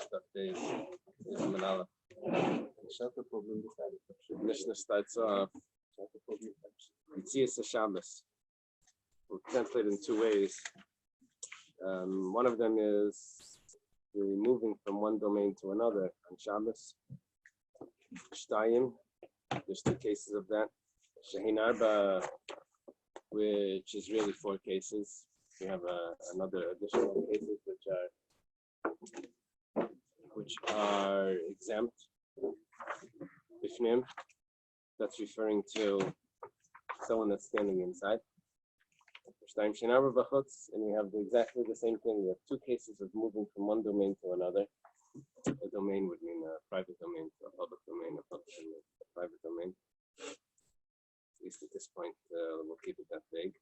Daf is Manala. The Mishnah starts off, Yitzias Shabbos. We'll translate in two ways. One of them is the moving from one domain to another on Shabbos. Shtayim, there's two cases of that. Shehin Arba, which is really four cases. We have another additional cases which are exempt. Bifnim, that's referring to someone that's standing inside. And we have exactly the same thing. We have two cases of moving from one domain to another. A domain would mean a private domain to a public domain, a public domain to a private domain. At least at this point, we'll keep it that vague.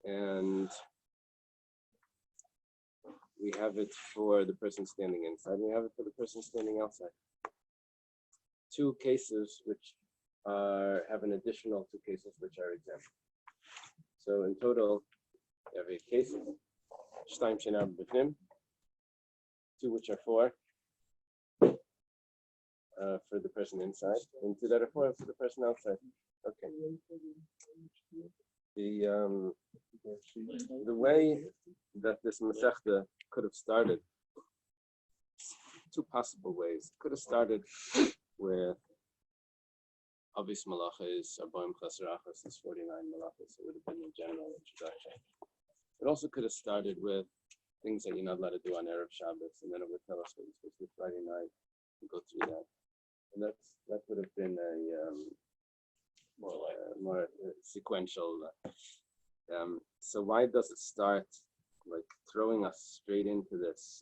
And we have it for the person standing inside, and we have it for the person standing outside. Two cases which have an additional two cases which are exempt. So in total, we have 8 cases. Shtayim she'eina b'fnim, 2 which are 4 for the person inside, and 2 that are 4 for the person outside. Okay. The way that this Masechta could have started, 2 possible ways. It could have started with obvious malachas, Arbaim Chasarachas is 49 malachas. It would have been a general introduction. It also could have started with things that you're not allowed to do on Erev Shabbos, and then it would tell us what you're supposed to do Friday night and go through that. And that would have been a more sequential. So why does it start like throwing us straight into this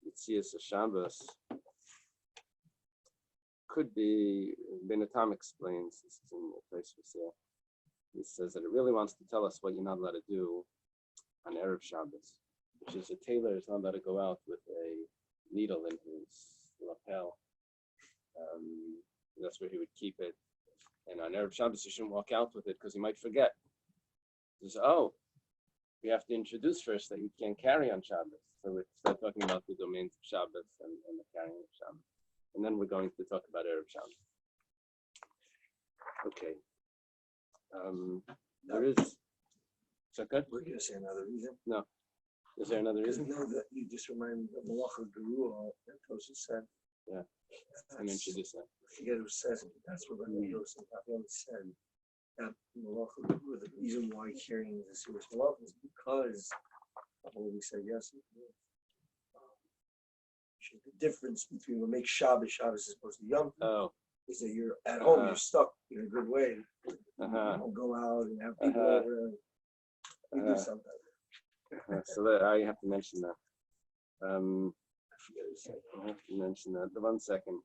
Yitzias Shabbos? Could be, Ben Atam explains, this is in the place we see. He says that it really wants to tell us what you're not allowed to do on Erev Shabbos, which is a tailor is not allowed to go out with a needle in his lapel. That's where he would keep it. And on Erev Shabbos, you shouldn't walk out with it because you might forget. He says, we have to introduce first that you can't carry on Shabbos. So we start talking about the domains of Shabbos and the carrying of Shabbos. And then we're going to talk about Erev Shabbos. Okay. There is. Is that good? We're going to say another reason. No. Is there another reason? No, that you just remind me of Malacha Geruah that Tosha said. Yeah. And introduce that. I forget who says it. That's what Daf Yomi said. That Malacha Geruah, the reason why carrying the serious Malacha is because of what we said yesterday. The difference between what makes Shabbos is supposed to be Yom Tov is that you're at home, you're stuck in a good way. You don't go out and have people over. You do something. So I have to mention that. I have to mention that. 1 second.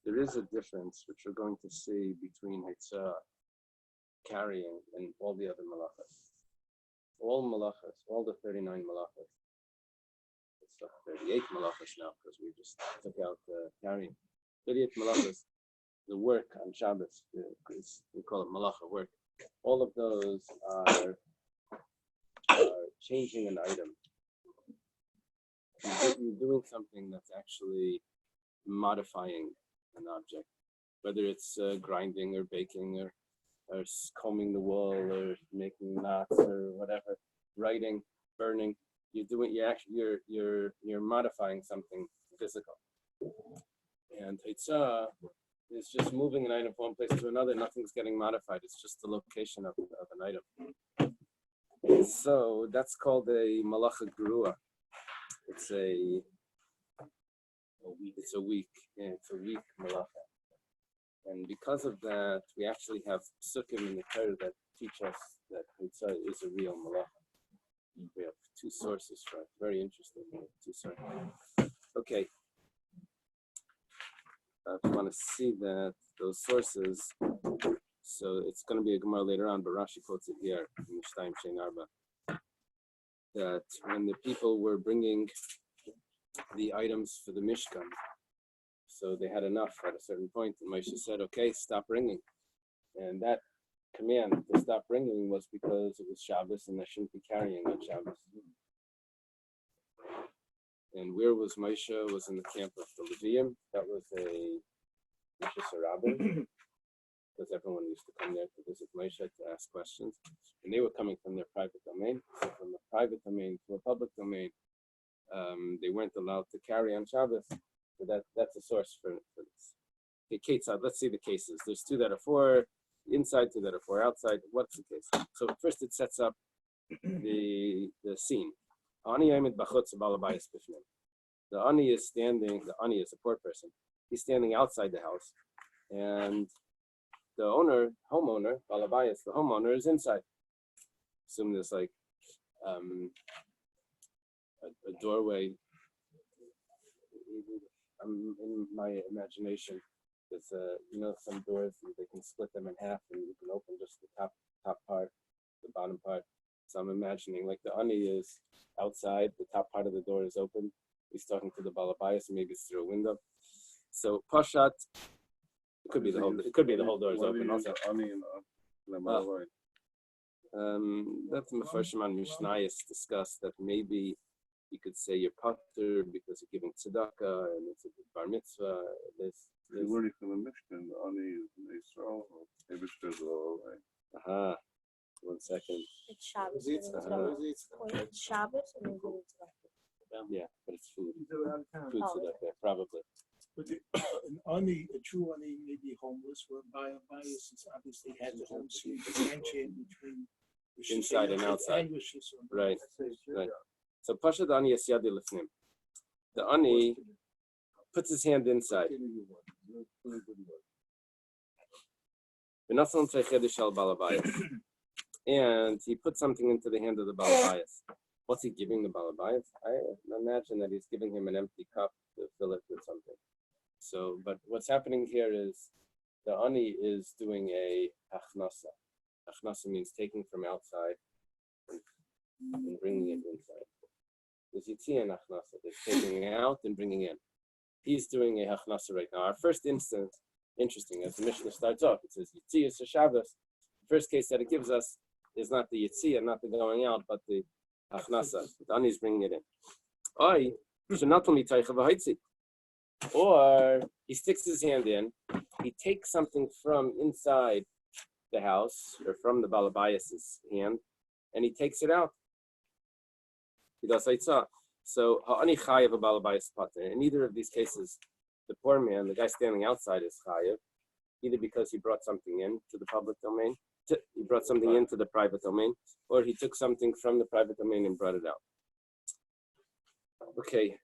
There is a difference which we're going to see between Hitzah, carrying, and all the other malachas. All malachas, all the 39 malachas. It's 38 malachas now because we just took out the carrying. 38 malachas, the work on Shabbos, we call it malacha work. All of those are changing an item. You're doing something that's actually modifying an object, whether it's grinding or baking or combing the wool or making knots or whatever, writing, burning. You're modifying something physical. And Hitzah is just moving an item from one place to another. Nothing's getting modified. It's just the location of an item. So that's called a Malacha Geruah. It's a weak Malacha. And because of that, we actually have psukim in the Torah that teach us that Hitzah is a real malacha. We have 2 sources for it. Very interesting. 2 sources. Okay. If you want to see those sources, so it's going to be a Gemara later on, but Rashi quotes it here in Shtayim she'eina Arba, that when the people were bringing the items for the Mishkan, so they had enough at a certain point, and Moshe said, okay, stop bringing. And that command to stop bringing was because it was Shabbos and I shouldn't be carrying on Shabbos. And where was Moshe? Was in the camp of the Levium. That was a Moshe Sarabim, because everyone used to come there to visit Moshe to ask questions. And they were coming from their private domain. So from a private domain to a public domain, they weren't allowed to carry on Shabbos. So that's a source for this. Okay, Kate, let's see the cases. There's 2 that are for inside, 2 that are for outside. What's the case? So first it sets up the scene. The ani is standing, the ani is a poor person. He's standing outside the house. And the homeowner, balabayas, the homeowner is inside. Assume there's like a doorway. In my imagination, there's some doors, they can split them in half and you can open just the top part, the bottom part. So I'm imagining like the ani is outside, the top part of the door is open. He's talking to the balabayas, maybe it's through a window. So pashat, it could be the whole door is open also. That's Mefarshim on Mishnayos discussed that maybe you could say you're patur because you're giving tzedakah and it's a bar mitzvah. You're learning from the Mishnah, the ani is in Israel, maybe it's all right. 1 second. It's Shabbos. It's Shabbos and then go to Yeah, but it's food. Food Tzedakah, probably. But a true ani may be homeless, where bias is obviously has a home, so you differentiate between Inside and outside. Right. So Pasha the ani is yadi lefnim. The ani puts his hand inside. And he put something into the hand of the balabayas. What's he giving the balabayas? I imagine that he's giving him an empty cup to fill it with something. So, but what's happening here is the ani is doing a achnasa. Achnasa means taking from outside and bringing it inside. There's yitzia and achnasa. There's taking it out and bringing in. He's doing a achnasa right now. Our first instance, interesting, as the Mishnah starts off, it says yitzia is Shabbos. The first case that it gives us is not the yitzia, not the going out, but the achnasa. The ani is bringing it in. Or he sticks his hand in, he takes something from inside the house or from the balabayas' hand, and he takes it out. He does haitzah. So ha'ani chayav a balabayas pater. In either of these cases, the poor man, the guy standing outside, is chayav, either because he brought something in to the public domain, he brought something into the private domain, or he took something from the private domain and brought it out. Okay,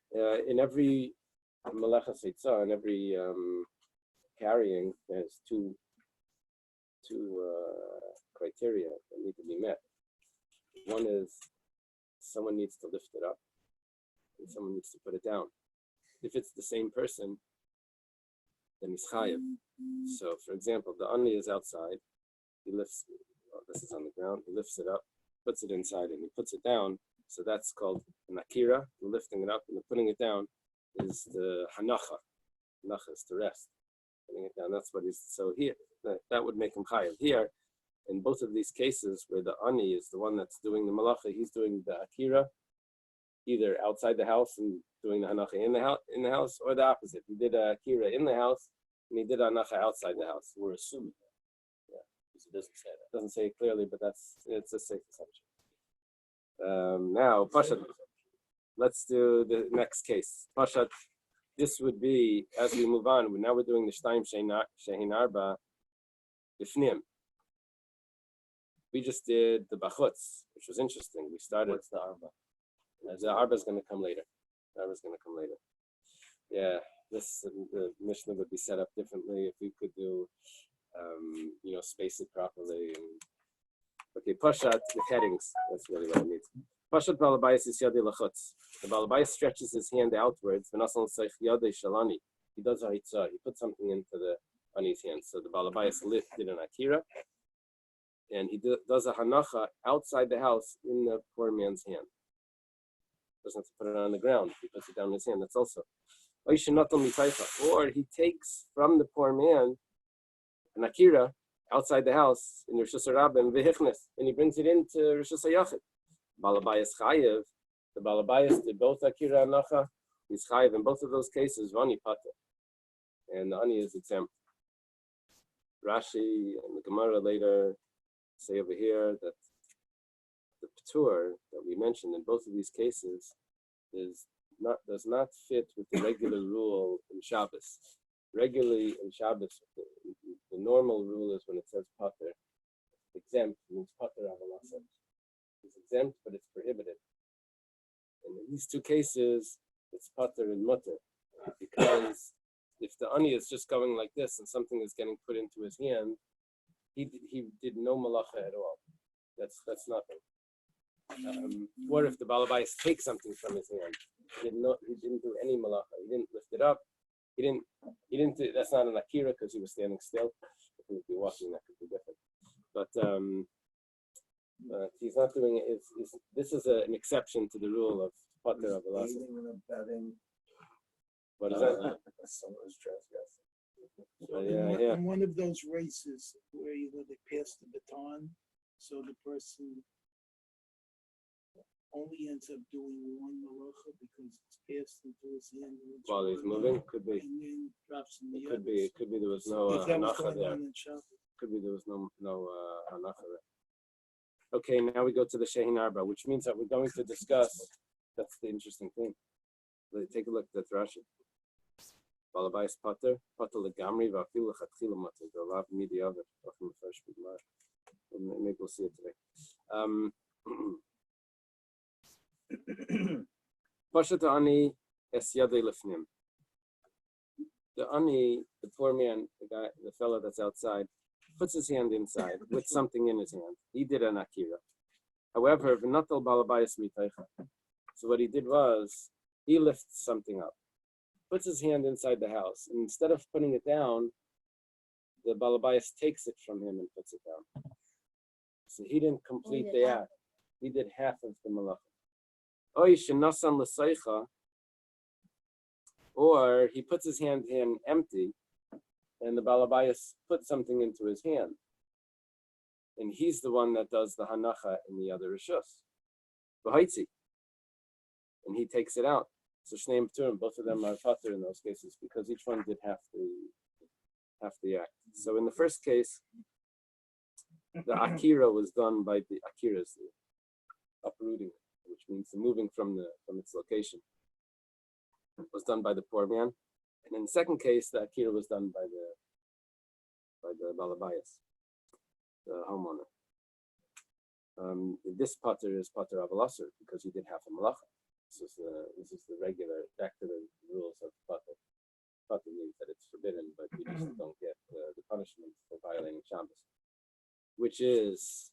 in every Malacha Seitzah, and every carrying, there's two criteria that need to be met. One is someone needs to lift it up, and someone needs to put it down. If it's the same person, then he's chayav. So, for example, the ani is outside. He lifts. This is on the ground. He lifts it up, puts it inside, and he puts it down. So that's called an akira. The lifting it up and the putting it down is the hanacha. Hanacha is to rest. Putting it down, that's what he's, so here, that would make him chayav. Here, in both of these cases where the ani is the one that's doing the malacha, he's doing the akira, either outside the house and doing the hanacha in the house, or the opposite. He did a akira in the house, and he did a hanacha outside the house. We're assuming. Yeah, because it doesn't say that. It doesn't say it clearly, but it's a safe assumption. Now, Pashat, let's do the next case. Pashat, this would be, as we move on, now we're doing the Shtaim Shehin Arba Bifnim. We just did the Bachutz, which was interesting. We started. What's the Arba? The Arba is going to come later. The Arba is going to come later. Yeah, the Mishnah would be set up differently if we could do, space it properly. Okay, Pashat, the headings. That's really what it means. Pashat Balabayas is Yadi Lachutz. The Balabayas stretches his hand outwards. He does a haitzah. He puts something into the ani's hand. So the Balabayas did an akira, and he does a hanacha outside the house in the poor man's hand. Doesn't have to put it on the ground. He puts it down in his hand. That's also. Or he takes from the poor man an akira outside the house in Rosh Hashanah and Vehichnes, and he brings it into Rosh Hashanah. Balabayas Chayev, the Balabayas did both Akira and Nacha. He's Chayev in both of those cases, Vani Pater, and the Ani is exempt. Rashi and the Gemara later say over here that the Ptur that we mentioned in both of these cases does not fit with the regular rule in Shabbos. Regularly in Shabbos, the normal rule is when it says Pater, exempt means Pater Avalasa. It's exempt, but it's prohibited. And in these two cases, it's Pater and Mutter, because if the Ani is just going like this and something is getting put into his hand, he did no malacha at all. That's nothing. Or if the Balabais takes something from his hand, he didn't do any malacha. He didn't lift it up. He didn't do, that's not an akira because he was standing still. If he would be walking, that could be different. But he's not doing it. This is an exception to the rule of Pater of Allah. What is that? Someone's transgressing. In one of those races where they pass the baton, so the person only ends up doing one malacha because it's passed into his hand. While he's moving, could be. And then drops in the Could be there was no hanacha there. Could be there was no hanacha there. Okay, now we go to the Shehin Arba, which means that we're going to discuss. That's the interesting thing. Take a look at the Rashi. Balabais Pater legamri va'afil lechatchila mater. The lav midi aver. Maybe we'll see it today. Pashat ani es yadei lefnim. The ani, the poor man, the fellow that's outside, puts his hand inside with something in his hand. He did an akira. However, v'natal balabayas mitaycha. So what he did was he lifts something up, puts his hand inside the house, and instead of putting it down, the balabayas takes it from him and puts it down. So he didn't complete the act. He did half of the malacha. Oy shenasan l'seicha, or he puts his hand in empty, and the balabayas puts something into his hand, and he's the one that does the hanacha in the other rishus, v'haitzi, and he takes it out. So Shnei Pturim, both of them are pater in those cases because each one did half the act. So in the first case, the akira was done by the akiras, the uprooting, which means the moving from its location, was done by the poor man. And in the second case, the akira was done by the balabayas, the homeowner. This pater is pater avalasser because he did half a malacha. This is the regular, back to the rules of pater. Pater means that it's forbidden, but you just don't get the punishment for violating Shabbos, which is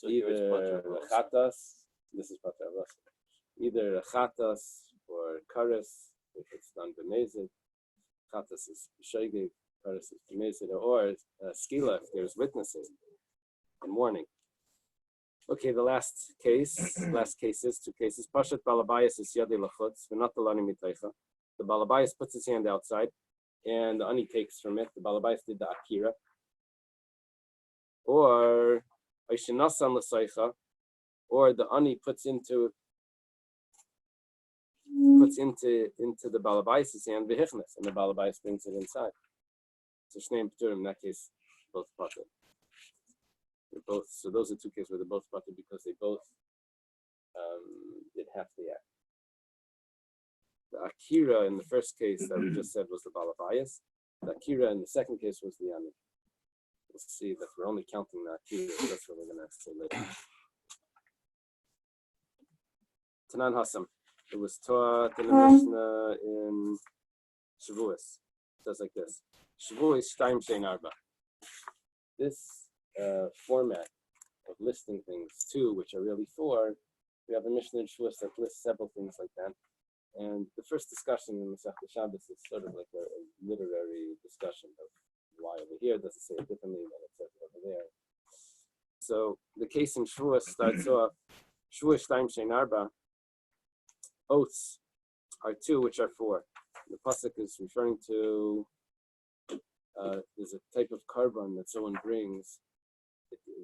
either chatas. This is pater avalasser. Either chatas or kares if it's done b'nezid. Chatas is b'shegev, kares is b'nezid, or skila if there's witnesses and warning. Okay, the last case is two cases. Pashat balabayas is yadei lachutz, v'nat alani mitaycha. The balabayas puts his hand outside, and the ani takes from it. The balabayas did the akira. Or aishinasan l'saycha, or the ani puts into the balabayas' hand v'hichnes, and the balabayas brings it inside. So Shnei Pturim, in that case, both pater. So those are two cases where they're both pater because they both did half the act. The akira in the first case that we just said was the balabayas. The akira in the second case was the ani. We'll see that we're only counting the akira. That's what we're going to say later. Tanan Hassam. It was taught in the Mishnah in Shavuos. It says like this: Shavuos Shtaim Shein Arba. This format of listing things, two, which are really four. We have a Mishnah in Shavuos that lists several things like that. And the first discussion in Masechta Shabbos is sort of like a literary discussion of why over here does it say it differently than it says over there. So the case in Shavuos starts off Shavuos Shtaim Shein Arba. Oaths are two, which are four. The pasuk is referring to there's a type of carbon that someone brings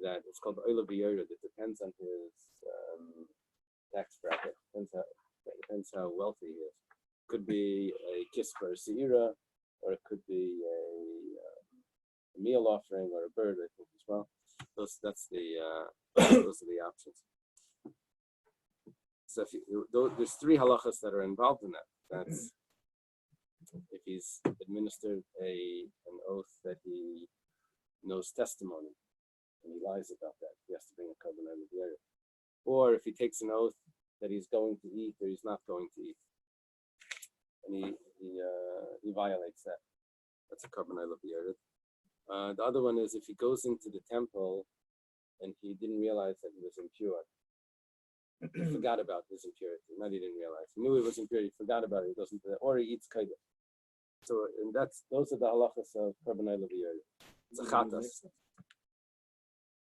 that it's called oila b'yora, that depends on his tax bracket, depends how wealthy he is. Could be a kiss for a seira, or it could be a meal offering or a bird, I think, as well. Those are the options. So there's three halachas that are involved in that. That's if he's administered an oath that he knows testimony and he lies about that, he has to bring a korban oila b'yora. Or if he takes an oath that he's going to eat or he's not going to eat, and he violates that, that's a korban oila b'yora. The other one is if he goes into the temple and he didn't realize that he was impure. He forgot about his impurity. Not he didn't realize. He knew he was impure. He forgot about it. He goes into or he eats kaidah. So, and those are the halachas of korban oila b'yora. It's a chatas.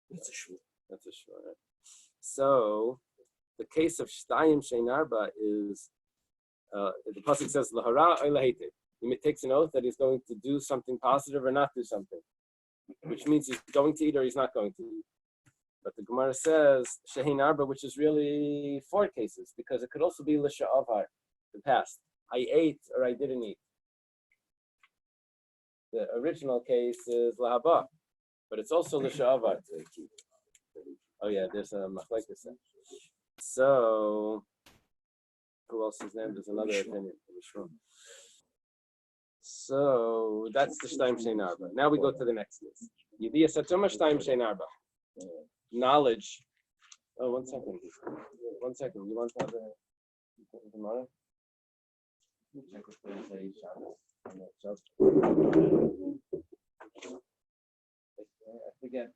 That's a shul. That's a shul. Right? So, the case of shtayim shein arba is the pasuk says lahara oila heitev. He takes an oath that he's going to do something positive or not do something, which means he's going to eat or he's not going to eat. But the Gemara says shehin arba, which is really 4 cases, because it could also be lisha avar, the past. I ate or I didn't eat. The original case is lahaba, but it's also lisha avar. Oh yeah, there's a machlekes. So who else is named? There's another opinion. So that's the shtayim shein arba. Now we go to the next list. Yediyah satuma shtayim shein arba. Knowledge. Oh, 1 second. 1 second. You want to have the Gemara? Check if there's a Shabbos. I forget.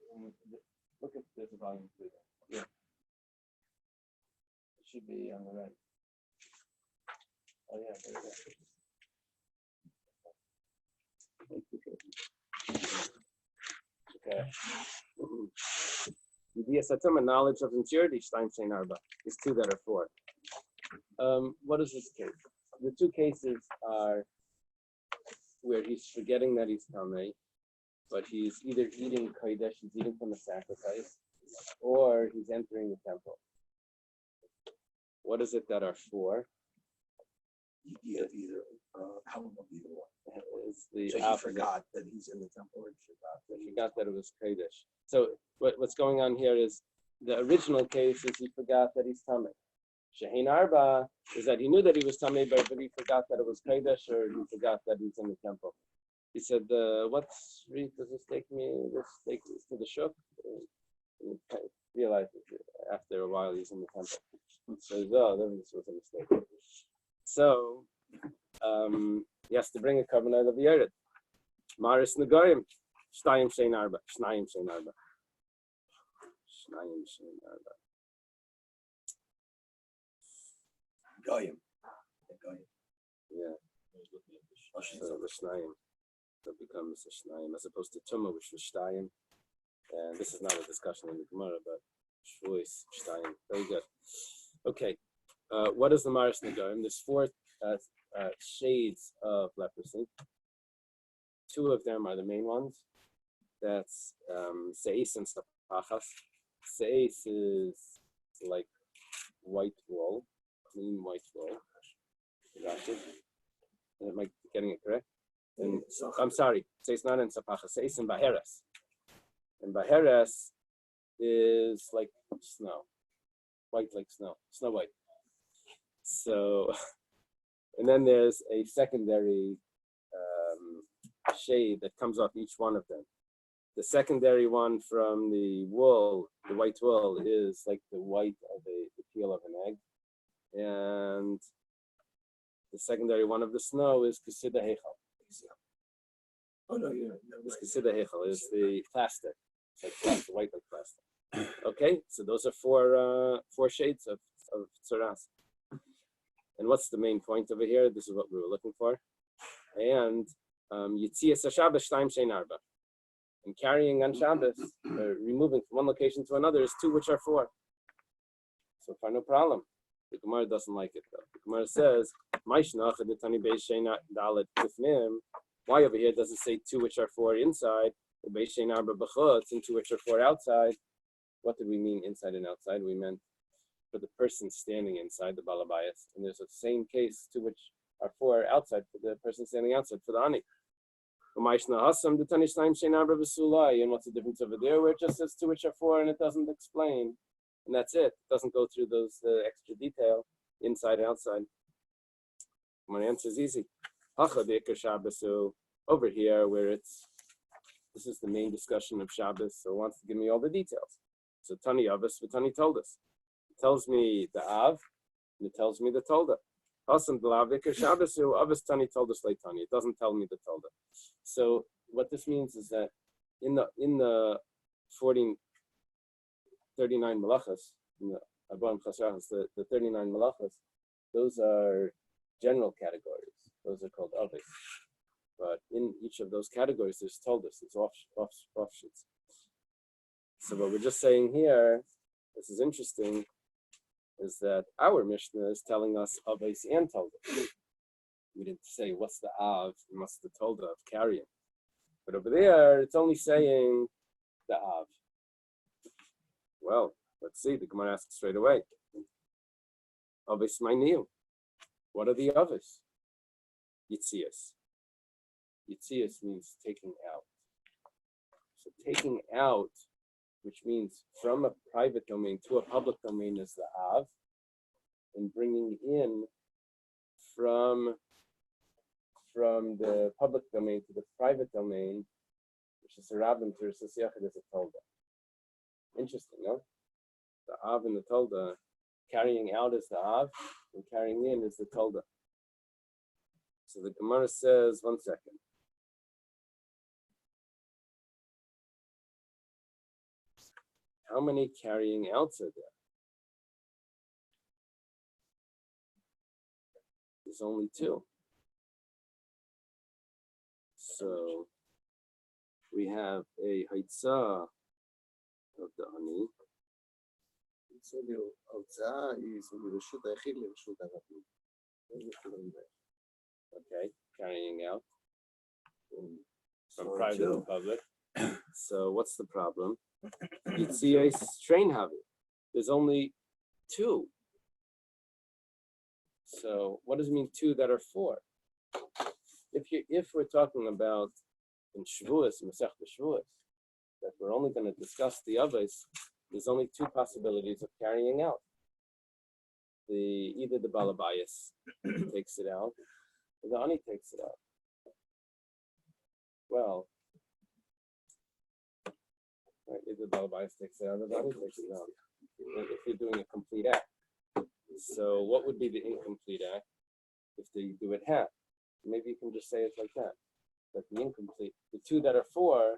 Look if there's a volume 3 there. Yeah. It should be on the right. Oh yeah, there you go. Okay. Yediyah knowledge of impurity, shtayim shein arba. There's 2 that are 4. What is this case? The 2 cases are where he's forgetting that he's tamei, but he's either eating kodesh, he's eating from a sacrifice, or he's entering the temple. What is it that are 4? Either how will either one? It's the So he opposite. forgot that he's in the temple, or He forgot that it was kodesh. So what's going on here is the original case is he forgot that he's tamei. Shehin arba is that he knew that he was tamei, but he forgot that it was kodesh, or he forgot that he's in the temple. He said, "What street does this take me? This takes me to the shuk." And he realized after a while he's in the temple. So then this was a mistake. So he has to bring a korban oila b'yora. Maris negoyim, shtayim shein arba, shnayim shein arba, shnayim shein arba. Goyim. Yeah. So the shnayim, that becomes a shnayim, as opposed to tumah, which was shtayim. And this is not a discussion in the Gemara, but shvuis shtayim. Very good. Okay. What is the maris negoyim? There's 4 shades of leprosy. 2 of them are the main ones. That's seis and sapachas. Seis is like white wool, clean white wool. Am I getting it correct? And I'm sorry, seis not in sapachas. Seis in baheres. And baheres is like snow, white like snow, snow white. So, and then there's a secondary shade that comes off each one of them. The secondary one from the wool, the white wool, is like the white of the peel of an egg. And the secondary one of the snow is kisida heichal. Oh no, yeah. This kisida heichal is the plastic. It's like plastic, white like plastic. Okay, so those are 4 shades of tzaras. And what's the main point over here? This is what we were looking for. And Yitzias Shabbos shtayim shein arba. And carrying on Shabbos, removing from one location to another, is 2, which are 4. So far, no problem. The Gemara doesn't like it though. The Gemara says, "Ma'ishnach edetani beis shein dalet tifnim Why over here does it say two which are four inside, and two which are four outside? What did we mean inside and outside? We meant for the person standing inside the balabayas, and there's the same case two which are four outside for the person standing outside for the ani. And what's the difference over there where it just says two which are four and it doesn't explain, and that's it. It doesn't go through those extra detail inside and outside. My answer is easy. Over here where this is the main discussion of Shabbos, so it wants to give me all the details. So Tani Avos, Tani told us. It tells me the Av, and it tells me the Tolda. Awesome, Shabbos, Avos Tani told us like Tani. It doesn't tell me the Tolda. So what this means is that in the 39 malachas, in the Abram Chasrachas, the 39 malachas, those are general categories. Those are called Avos. But in each of those categories, there's Toldas, there's offshoots. So what we're just saying here, this is interesting, is that our Mishnah is telling us Avos and Tolda. We didn't say what's the Av and what's the Tolda of carrying. But over there, it's only saying the Av. Well, let's see, the Gemara asks straight away. Avos Ma'niu. What are the Avos? Yitzias. Yitzias means taking out. So taking out, which means from a private domain to a public domain, is the Av, and bringing in from the public domain to the private domain, which is a Rabbin to Rishus Yachid, is a Tolda. Interesting, no? The Av and the Tolda, carrying out is the Av, and carrying in is the Tolda. So the Gemara says, one second. How many carrying outs are there? There's only two. So we have a Haitzah of the honey. So the Haitzah is Reshut Ha'echid Reshut Ha'rabim. Okay, carrying out from private to public. So what's the problem? Yitzias train havi. There's only two. So what does it mean two that are four? If we're talking about in Shavuos, Masech Shavuos, that we're only going to discuss the Avos, there's only two possibilities of carrying out. Either the Balabayas takes it out, or the Ani takes it out. Well, either the Balabayas takes it out, or the Ani takes it out. If you're doing a complete act. So what would be the incomplete act if they do it half? Maybe you can just say it like that. But the incomplete, the two that are four,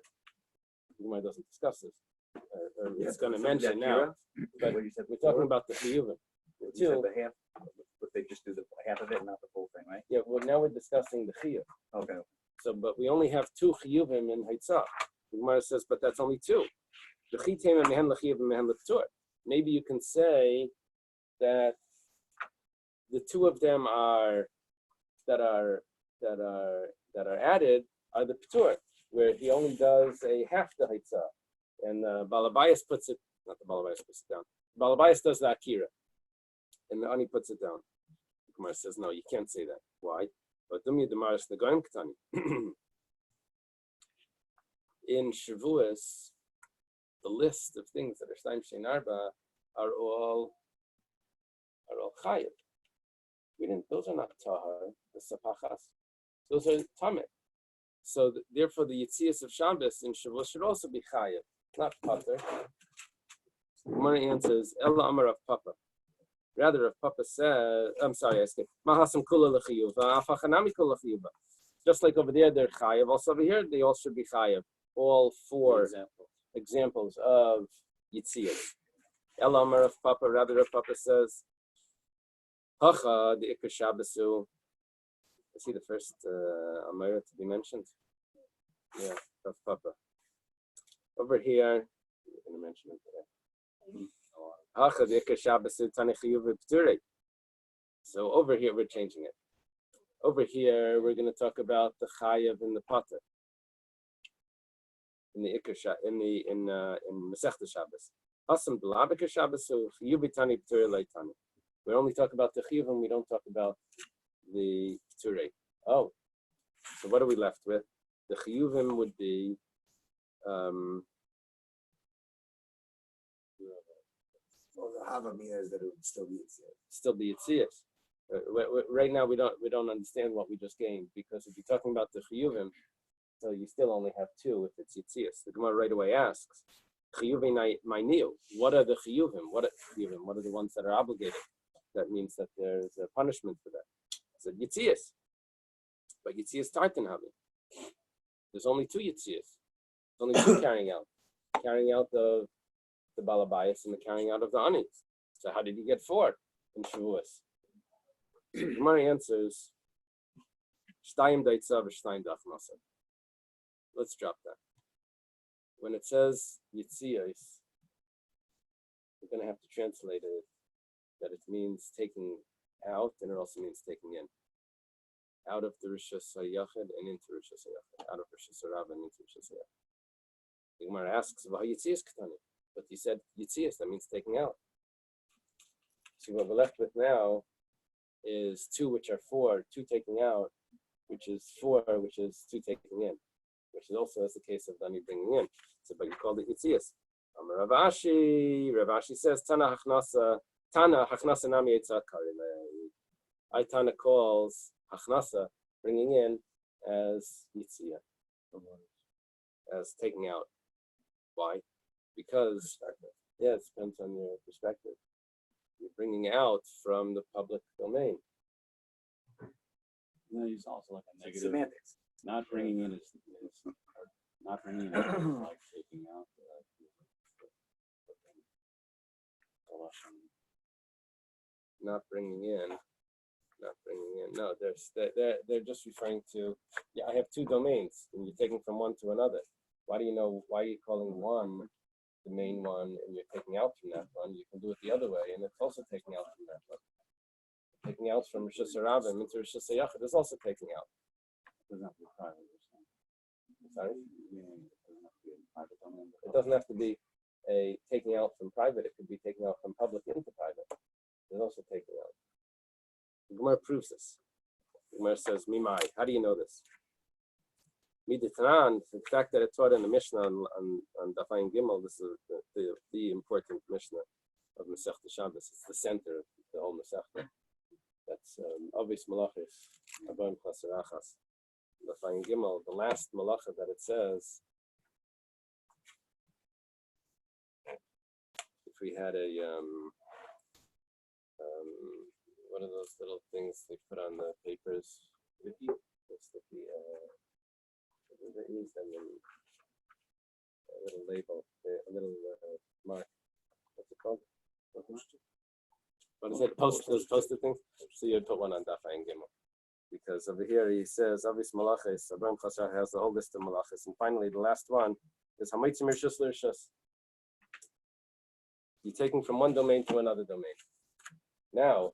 Gemara doesn't discuss this, or it's going to mention now. But we're talking about the chiyuvim. You said the half, but they just do the half of it, not the full thing, right? Yeah. Well, now we're discussing the chiyuv. Okay. So, but we only have two chiyuvim in Haitzah. The Gemara says, but that's only two. The chitem and mehen l'chiyuv and mehen l'ptur. Maybe you can say that the two of them that are added are the ptur, where he only does a half the haitzah, and Balabayas puts it. Not the Balabayas puts it down. Balabayas does the akira, and the ani puts it down. The Gemara says no, you can't say that. Why? But dumya demaris negoyim ketani. In Shavuos, the list of things that are Shtayim Shein Arba are all chayiv. Those are not tahar, the sapachas. Those are tamid. So therefore, the yitzias of Shabbos in Shavuos should also be chayiv, not pater. Gemara answers, Ella Amar of Papa. Rather, if Papa says, I'm sorry, I skipped. Mahasam kula l'chiyuva, afachanami kula l'chiyuva. Just like over there, they're chayiv. Also over here, they all should be chayiv. All four examples of yitzias. Ella Amar of Papa. Rather, if Papa says, Hacha, the Ikar Shabbosu. Is he the first Amira to be mentioned? Yeah, that's Papa. Over here, we're going to mention him today. Hacha, the Ikar Shabbosu, Tani Chiyuv P'turei. So over here, we're changing it. Over here, we're going to talk about the chayav and the pater in the Ikar in Masechta Shabbos. Hasam b'labika Shabbos, so yubitani p'turei leitani. We only talk about the chiyuvim. We don't talk about the p'turei. Oh, so what are we left with? The chiyuvim would be. Well, the Havamina is that it would still be Yitzhak. Still be Yitzias. Right now, we don't understand what we just gained, because if you're talking about the chiyuvim, so you still only have two if it's Yitzias. The Gemara right away asks, chiyuvim ma'niu. What are the chiyuvim? What are chiyuvim? What are the ones that are obligated? That means that there's a punishment for that. So Yitzias, but Yitzias tartan havi. There's only two Yitzias. There's only two carrying out of the Balabayas and the carrying out of the Anis. So how did you get four in Shavuos? The Gemara answers, Shtayim Daitzav Shtayim Dachmasa. Let's drop that. When it says Yitzias, we're going to have to translate it that it means taking out, and it also means taking in. Out of the Rishus HaYachid and into Rishus HaYachid. Out of Rishus HaRab and into Rishus HaYachid. The Gemara asks, Yitzias Ketani. But he said Yitzias, that means taking out. So what we're left with now is two, which are four, two taking out, which is four, which is two taking in, which is also as the case of Dani bringing in. So, but you called it Yitzias. Rav Ashi says, Tana Hachnasa Nami Yitzhak Karile. Tana calls Hachnasa, bringing in, as Yitzia, as taking out. Why? Because, yeah, it depends on your perspective. You're bringing out from the public domain. No, he's also like a negative. Semantics. Not bringing in is not bringing in is like taking out. Not bringing in. No, they're just referring to. Yeah, I have two domains, and you're taking from one to another. Why are you calling one the main one, and you're taking out from that one? You can do it the other way, and it's also taking out from that one. Taking out from Rishus HaRabim into Rishus HaYachid is also taking out. It doesn't have to be private. Sorry? It It doesn't have to be a taking out from private. It could be taking out from public into private. It's also taking out. The Gemara proves this. The Gemara says, Mimai. How do you know this? Miditanan, the fact that it taught in the Mishnah on Daf Gimel, this is the important Mishnah of Masechta Shabbos. It's the center of the whole Masechta. That's obvious malachis, Abon Chasarachas. Daf Gimel, the last malacha that it says, if we had a what are those little things they put on the papers? Vicky? What's the and then a little label, a little mark. What's it called? What is it? Those posted things? So you'd put one on Daf Gimel. Because over here he says, Avis Malachis, Abraham Chasar has the whole list of Malachis. And finally, the last one is Hamitzim Rishus L'Rishus. You're taking from one domain to another domain. Now,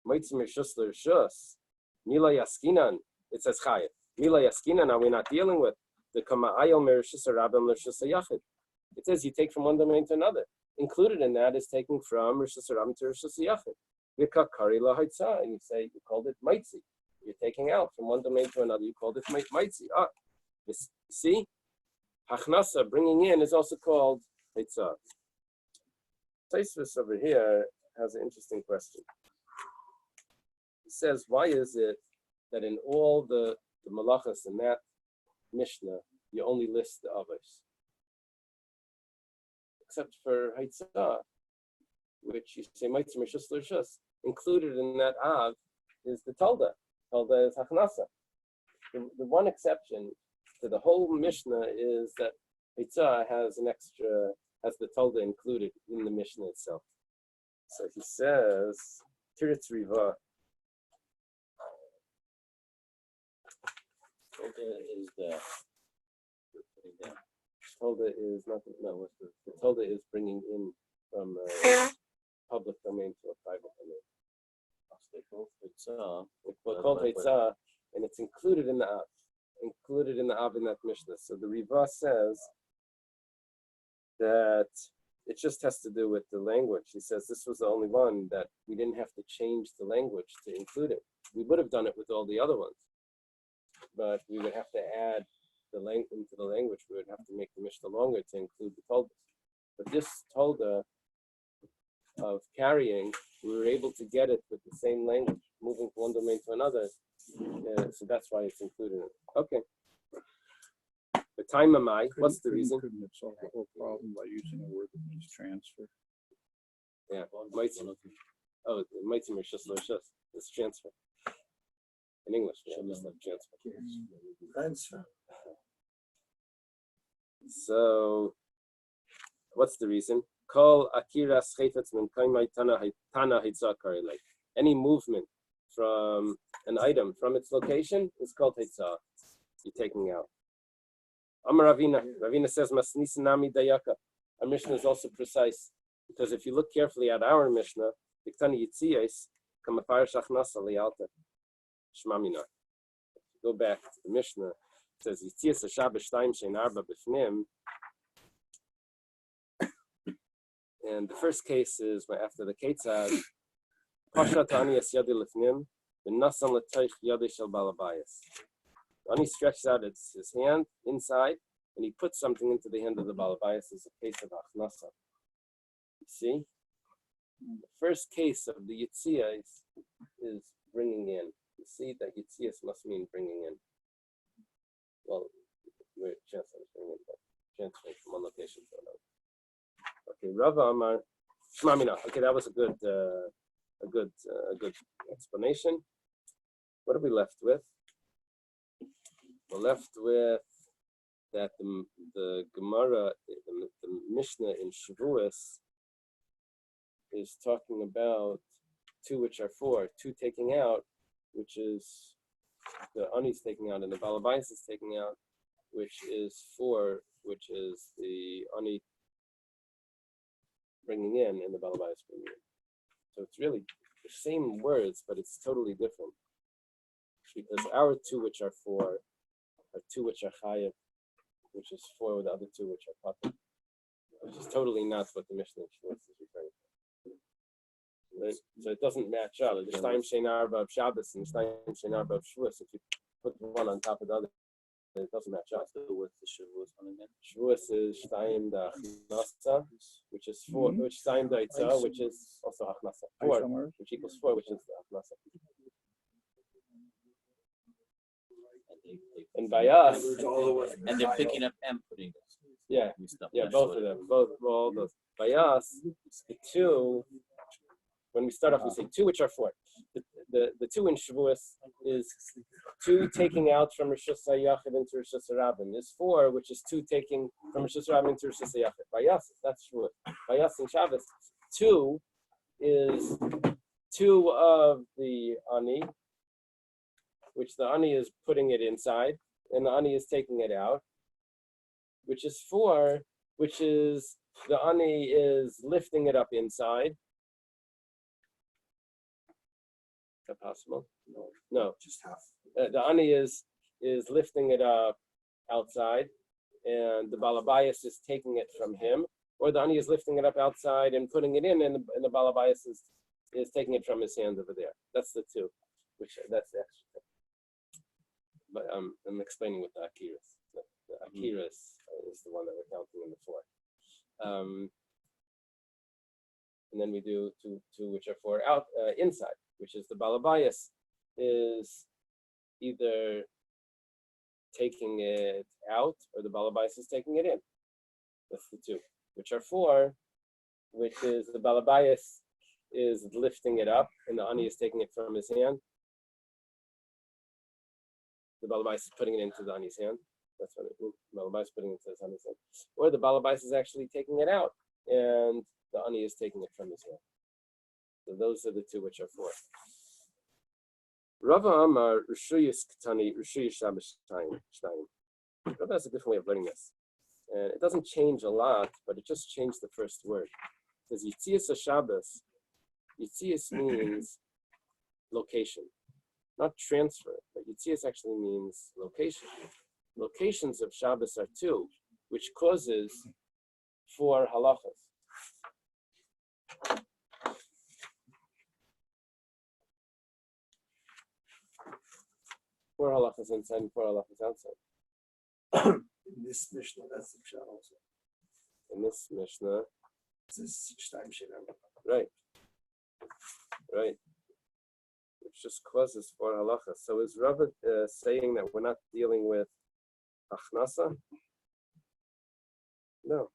Hamitzim Rishus L'Rishus, Mila Yaskinan, it says Chayet. Mila Yaskinan, are we not dealing with the Kama'ayel Merishus Rabim L'Rishus HaYachid? It says you take from one domain to another. Included in that is taking from Rishus Rabim to Rishus HaYachid. Vikakari Lahaitza, and you called it Maitzi. You're taking out from one domain to another. You called it Maitzi. You see? Hachnasa, bringing in, is also called Haitza. Taisvis over here has an interesting question. He says, why is it that in all the malachas in that Mishnah, you only list the others? Except for Haitza, which you say, Maitzim Rishus L'Rishus. Included in that Av is the Talda. Talda is Hachnasa. The one exception to the whole Mishnah is that Haitza has the Talda included in the Mishnah itself. So he says, Tiritz Riva. Talda is nothing. No, the Talda is bringing in from a public domain to a private domain. It's called Haitza. It's included in the Av. Included in the Av in that Mishnah. So the Riva says that it just has to do with the language. He says this was the only one that we didn't have to change the language to include it. We would have done it with all the other ones, but we would have to add the length into the language. We would have to make the Mishnah longer to include the Toldas. But this Tolda of carrying, we were able to get it with the same language, moving from one domain to another. So that's why it's included. Okay. The time am I? What's the reason? Couldn't it solve the whole problem by using a word that means transfer? Yeah. Oh, Maitzim is just it's transfer. In English, just like transfer. Transfer. So, what's the reason? Kol akira schefetz min kaimai tana hitzah. Any movement from an item from its location is called hitzah. You're taking out. Amar Ravina. Ravina says masnisanami dayaka. Our Mishnah is also precise because if you look carefully at our Mishnah, diktani yitziyos kamafarish achnasa lialta shmamina. Go back to the Mishnah. It says yitziyos Shabbos Daf shein arba b'fnim. And the first case is after the Ketzad, Pashat Aniyas Yadi Lefnim, the Nasan Letaich Yadi Shel Balabayas. Ani stretches out his hand inside, and he puts something into the hand of the Balabayas as a case of Achnasa. You see? The first case of the Yitzia is bringing in. You see that Yitzias must mean bringing in. Well, we're transferring from one location to another. Okay, Rava Amar Shmamina. Okay, that was a good explanation. What are we left with? We're left with that the Gemara, the Mishnah in Shavuos is talking about two which are four, two taking out, which is the Ani's taking out and the Balabais is taking out, which is four, which is the Ani bringing in and the Balabais bringing in. So it's really the same words, but it's totally different. Because our two which are four are two which are chayev, which is four with the other two which are patur, which is totally not what the Mishnah is referring to. Right? So it doesn't match up. The Shtayim Shein Arba of Shabbos and the Shtayim Shein Arba of Shavuos, if you put one on top of the other, it doesn't match up. What's the Shavuos one again? Shavuos is Shtayim da Achnasa, which is four, which Shtayim da Itzah, which is also Achnasa. Four, which equals four, which is the Achnasa. And by us, and they're picking up and putting it. both of them, all those. By us, the two, when we start off, we say two which are four. The two in Shavuos is two taking out from Rosh Hashanah into Rosh Hashanah. Is four, which is two taking from Rosh Hashanah into Rosh Hashanah. By us, that's Shavuos. By us in Shabbos, two is two of the Ani, which the Ani is putting it inside, and the Ani is taking it out, which is four, which is the Ani is lifting it up inside. Is that possible? No. Just half. The Ani is lifting it up outside, and the Balabayas is taking it from him, or the Ani is lifting it up outside and putting it in, and the Balabayas is taking it from his hand over there. That's the two, that's the extra thing. But I'm explaining with the Akiras. The Akiras is the one that we're counting in the four. And then we do two which are four out inside, which is the Balabayas is either taking it out or the Balabayas is taking it in. That's the two. Which are four, which is the Balabayas is lifting it up and the Ani is taking it from his hand. The Balabais is putting it into the Ani's hand. That's what the Balabais is putting it into his Ani's hand. Or the Balabais is actually taking it out, and the Ani is taking it from his hand. So those are the two which are four. Rava Amar Rishuyas Ketani Rishuyas Shabbos Shtayim. Rava has a different way of learning this, and it doesn't change a lot, but it just changed the first word. It says Yitzias Shabbos. Yitzias means location. not transfer, but Yitzias actually means location. Locations of Shabbos are two, which causes 4 halachas. Four halachas inside and 4 halachas outside. In this Mishnah, that's the Pshat also. In this Mishnah, This is Shtaim Shenem. right, which just causes 4 halachas. So is Rava saying that we're not dealing with achnasa? No.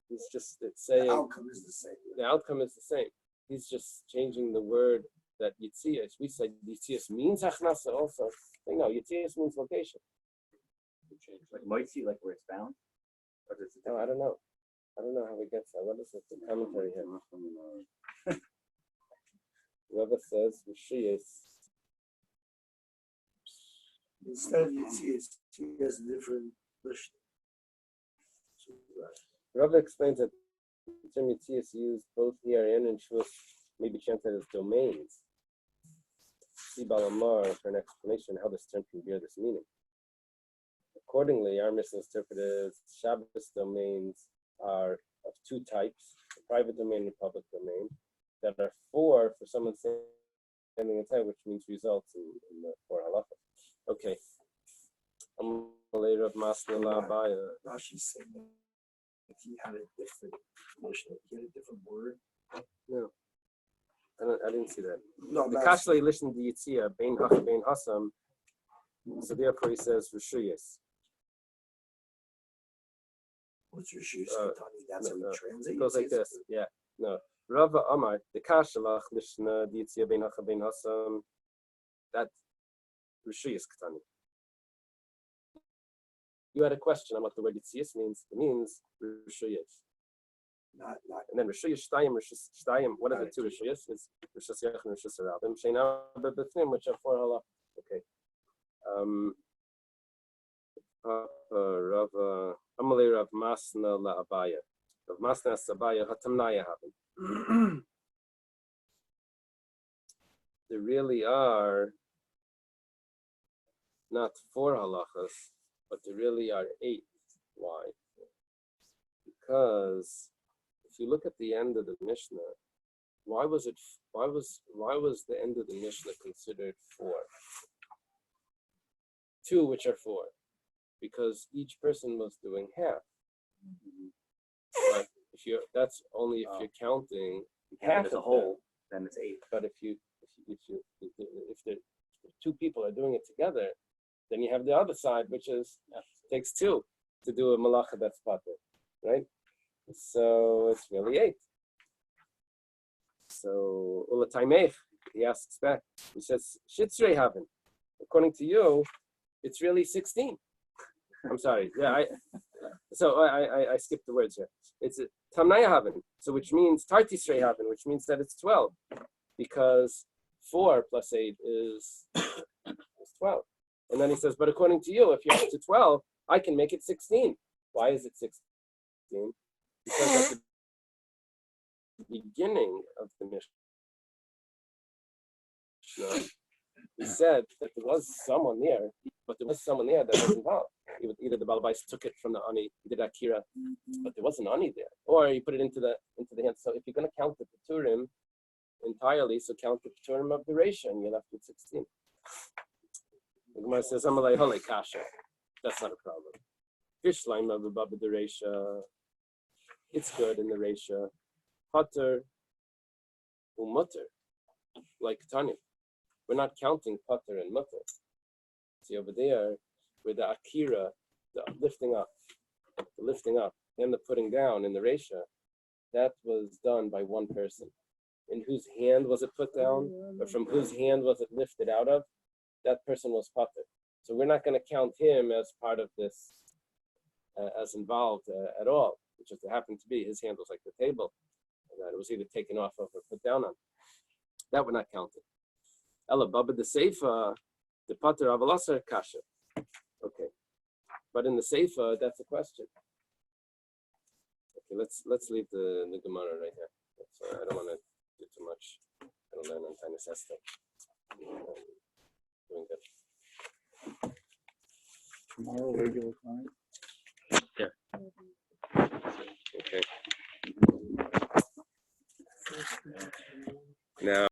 He's just saying The outcome is the same. the outcome is the same. He's just changing the word that Yitzias. We said Yitzias means achnasa also. No, Yitzias means location. Like Moitzi, like where it's bound? Or does it No, I don't know. I don't know how he gets that. What is it? The commentary here. Rava says Rishiyas. Instead, you see he has a different Mishnah. So, Rava explains that the term Yitzias used both here and in Shus may be translated as domains. See Balamar for an explanation how this term can bear this meaning. Accordingly, our Mishnah interpreted as Shabbos domains are of 2 types, a private domain and a public domain, that are 4 for someone standing inside, which means results in the 4 halachas. Okay. Later of Masna Labaya. Rashi's saying that if he had a different Mishnah, he had a different word. No. I didn't see that. No, The that's Kashlei listened to Yitzia, Bein Hach, Bein Hasam. So therefore he says Rishuyas. what's your shoes? Uh, That's how no, we translate. It goes like this. Yeah. No. Rava Amar, the Kashalach Lishna, Yitzia, Bein Hach, Bein Hasam. That Rishuyas Katani. You had a question on what the word Yitziyas means. It means Rishuyas. Not And then Rishuyas Shtayim, Rishuyas Shtayim. What are the 2 Rishuyas? It's Rishuyas Yach and Rishuyas Rabim. Sheina Bebefnim, which are 4 halach. Okay. Rav Amalei Rav Masna La Abaya. Rav Masna Sabaya Hatamnaya happen. There really are not 4 halachas, but there really are 8. Why? Because if you look at the end of the Mishnah, why was the end of the Mishnah considered 4? 2 which are 4, because each person was doing half. But that's only if you're counting half as a of whole, then it's 8. But if the 2 people are doing it together, then you have the other side, which is takes 2 to do a malacha that's pater, right? So it's really 8. So ulataimech, he asks back. He says shitzrei haven. According to you, it's really 16. I'm sorry. Yeah, I skipped the words here. It's tamnaya haven. So which means tartisrei haven, which means that it's 12, because 4 plus 8 is 12. And then he says, but according to you, if you're up to 12, I can make it 16. Why is it 16? Because at the beginning of the Mishnah, he said that there was someone there, but there was someone there that was involved. Either the Balabais took it from the Ani, he did Akira, but there was an Ani there, or he put it into the hand. So if you're going to count the Peturim entirely, so count the Peturim of the ratio, and you're left with 16. The Gemara says, "Amalei hole kasha." That's not a problem. Fish lime of above the ratio, it's good in the ratio. Pater umutter, like Tanya. We're not counting pater and mutter. See over there, with the akira, the lifting up, and the putting down in the ratio, that was done by one person. In whose hand was it put down, or from whose hand was it lifted out of? That person was pater. So we're not going to count him as part of this, as involved at all. It just happened to be his hand was like the table, and that it was either taken off of or put down on. That would not count it. Ella baba the seifa, the pater avalasar kasha. Okay, but in the seifa, that's a question. Okay, let's leave the Gemara right here. I don't want to do too much. I don't learn on Tainus Esther. Tomorrow, regular time. Okay. Now.